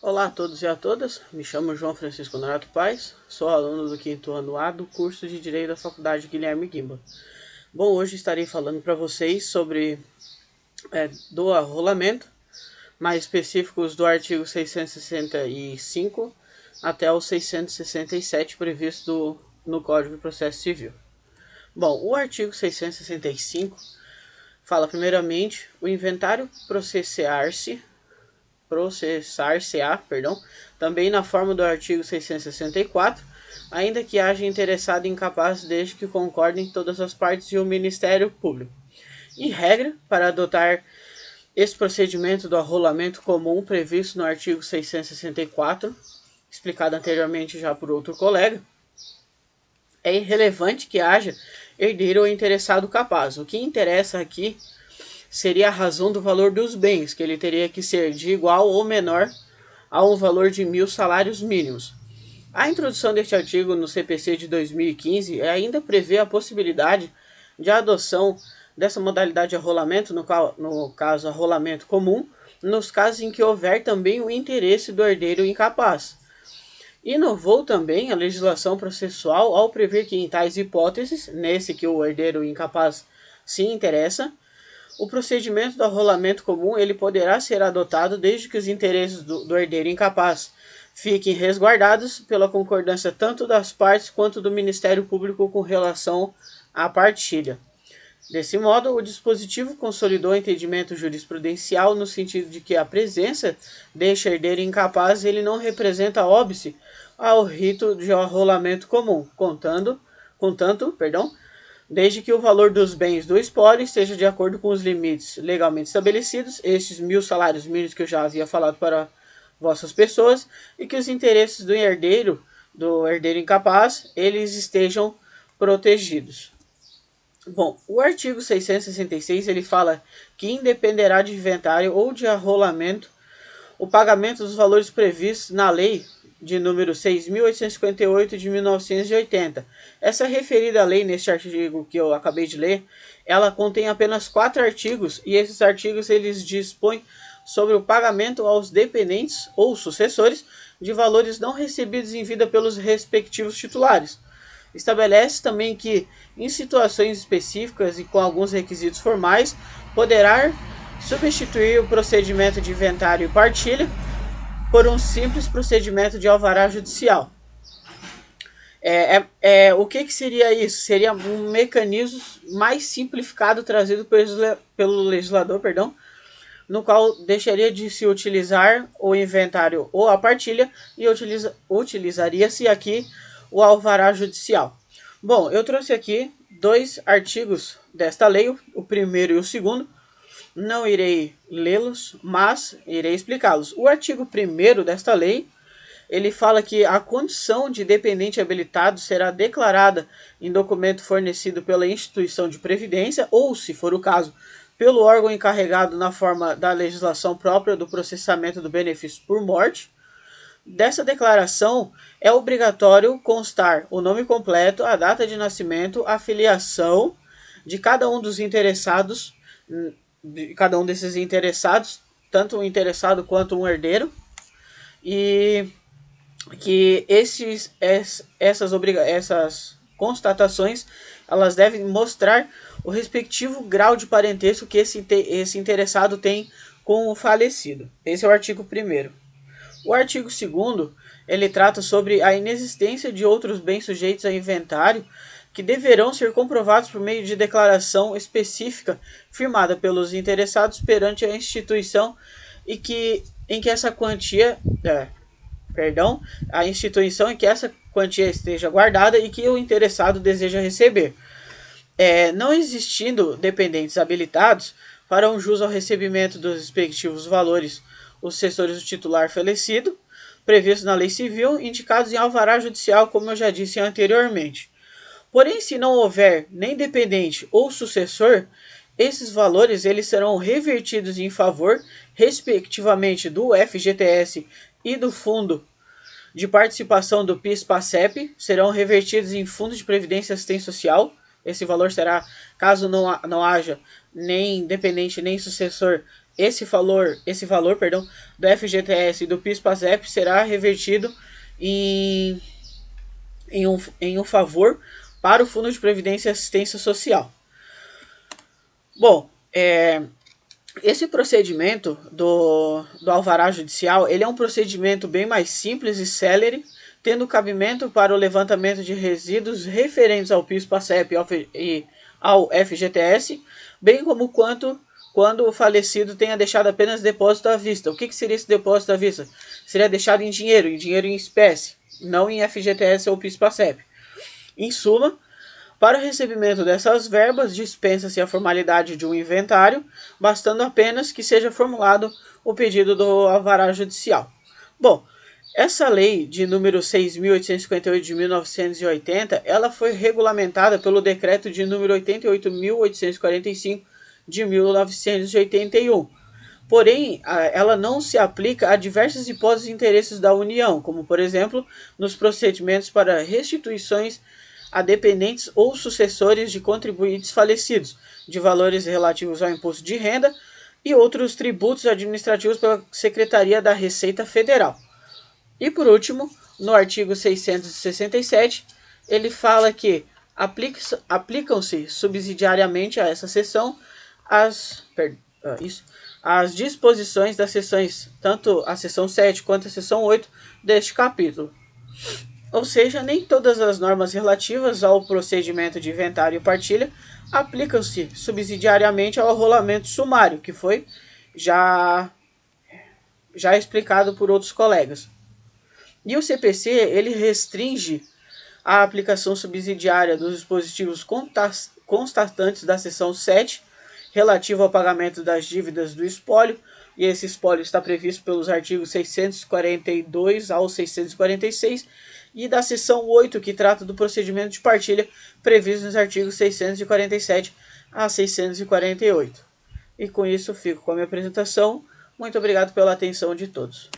Olá a todos e a todas, me chamo João Francisco Norato Paes, sou aluno do 5º ano A do curso de Direito da Faculdade Guilherme Guimba. Bom, hoje estarei falando para vocês sobre do arrolamento, mais específicos do artigo 665 até o 667 previsto no Código de Processo Civil. Bom, o artigo 665 fala primeiramente o inventário processar-se-á, também na forma do artigo 664, ainda que haja interessado incapaz desde que concordem todas as partes e o Ministério Público. Em regra, para adotar esse procedimento do arrolamento comum previsto no artigo 664, explicado anteriormente já por outro colega, é irrelevante que haja herdeiro ou interessado capaz. O que interessa aqui seria a razão do valor dos bens, que ele teria que ser de igual ou menor a um valor de 1.000 salários mínimos. A introdução deste artigo no CPC de 2015 ainda prevê a possibilidade de adoção dessa modalidade de arrolamento, no caso arrolamento comum, nos casos em que houver também o interesse do herdeiro incapaz. Inovou também a legislação processual ao prever que em tais hipóteses, nesse que o herdeiro incapaz se interessa, o procedimento do arrolamento comum ele poderá ser adotado desde que os interesses do herdeiro incapaz fiquem resguardados pela concordância tanto das partes quanto do Ministério Público com relação à partilha. Desse modo, o dispositivo consolidou o entendimento jurisprudencial no sentido de que a presença deste herdeiro incapaz ele não representa óbice ao rito de arrolamento comum, contanto, desde que o valor dos bens do espólio esteja de acordo com os limites legalmente estabelecidos, estes 1.000 salários mínimos que eu já havia falado para vossas pessoas, e que os interesses do herdeiro incapaz, eles estejam protegidos. Bom, o artigo 666 ele fala que independerá de inventário ou de arrolamento o pagamento dos valores previstos na lei de número 6.858 de 1980. Essa referida lei, neste artigo que eu acabei de ler, ela contém apenas 4 artigos, e esses artigos eles dispõem sobre o pagamento aos dependentes ou sucessores de valores não recebidos em vida pelos respectivos titulares. Estabelece também que, em situações específicas e com alguns requisitos formais, poderá substituir o procedimento de inventário e partilha por um simples procedimento de alvará judicial. O que seria isso? Seria um mecanismo mais simplificado trazido pelo legislador, no qual deixaria de se utilizar o inventário ou a partilha e utilizaria-se aqui o alvará judicial. Bom, eu trouxe aqui 2 artigos desta lei, o primeiro e o segundo. Não irei lê-los, mas irei explicá-los. O artigo 1º desta lei, ele fala que a condição de dependente habilitado será declarada em documento fornecido pela instituição de previdência ou, se for o caso, pelo órgão encarregado na forma da legislação própria do processamento do benefício por morte. Dessa declaração, é obrigatório constar o nome completo, a data de nascimento, a filiação de cada um dos interessados, tanto um interessado quanto um herdeiro, e que essas constatações elas devem mostrar o respectivo grau de parentesco que esse interessado tem com o falecido. Esse é o artigo 1º. O artigo 2º, ele trata sobre a inexistência de outros bens sujeitos a inventário que deverão ser comprovados por meio de declaração específica firmada pelos interessados perante a instituição em que essa quantia esteja guardada e que o interessado deseja receber. Não existindo dependentes habilitados, farão jus ao recebimento dos respectivos valores os sucessores do titular falecido, previstos na lei civil, indicados em alvará judicial, como eu já disse anteriormente. Porém, se não houver nem dependente ou sucessor, esses valores eles serão revertidos em favor, respectivamente, do FGTS e do Fundo de Participação do PIS/PASEP, serão revertidos em Fundo de Previdência e Assistência Social. Esse valor será, caso não haja nem dependente nem sucessor, esse valor, do FGTS e do PIS/PASEP será revertido em, em um favor para o Fundo de Previdência e Assistência Social. Bom, esse procedimento do alvará judicial, ele é um procedimento bem mais simples e célere, tendo cabimento para o levantamento de resíduos referentes ao PIS/PASEP e ao FGTS, bem como quando o falecido tenha deixado apenas depósito à vista. O que seria esse depósito à vista? Seria deixado em dinheiro em espécie, não em FGTS ou PIS/PASEP. Em suma, para o recebimento dessas verbas, dispensa-se a formalidade de um inventário, bastando apenas que seja formulado o pedido do alvará judicial. Bom, essa lei de número 6.858 de 1980, ela foi regulamentada pelo decreto de número 88.845 de 1981. Porém, ela não se aplica a diversas hipóteses e interesses da União, como, por exemplo, nos procedimentos para restituições a dependentes ou sucessores de contribuintes falecidos, de valores relativos ao imposto de renda e outros tributos administrativos pela Secretaria da Receita Federal. E por último, no artigo 667, ele fala que aplicam-se subsidiariamente a essa seção as disposições das seções, tanto a seção 7 quanto a seção 8 deste capítulo. Ou seja, nem todas as normas relativas ao procedimento de inventário e partilha aplicam-se subsidiariamente ao arrolamento sumário, que foi já explicado por outros colegas. E o CPC, ele restringe a aplicação subsidiária dos dispositivos constatantes da seção 7, relativo ao pagamento das dívidas do espólio, e esse espólio está previsto pelos artigos 642 ao 646, e da seção 8, que trata do procedimento de partilha, previsto nos artigos 647 a 648. E com isso fico com a minha apresentação. Muito obrigado pela atenção de todos.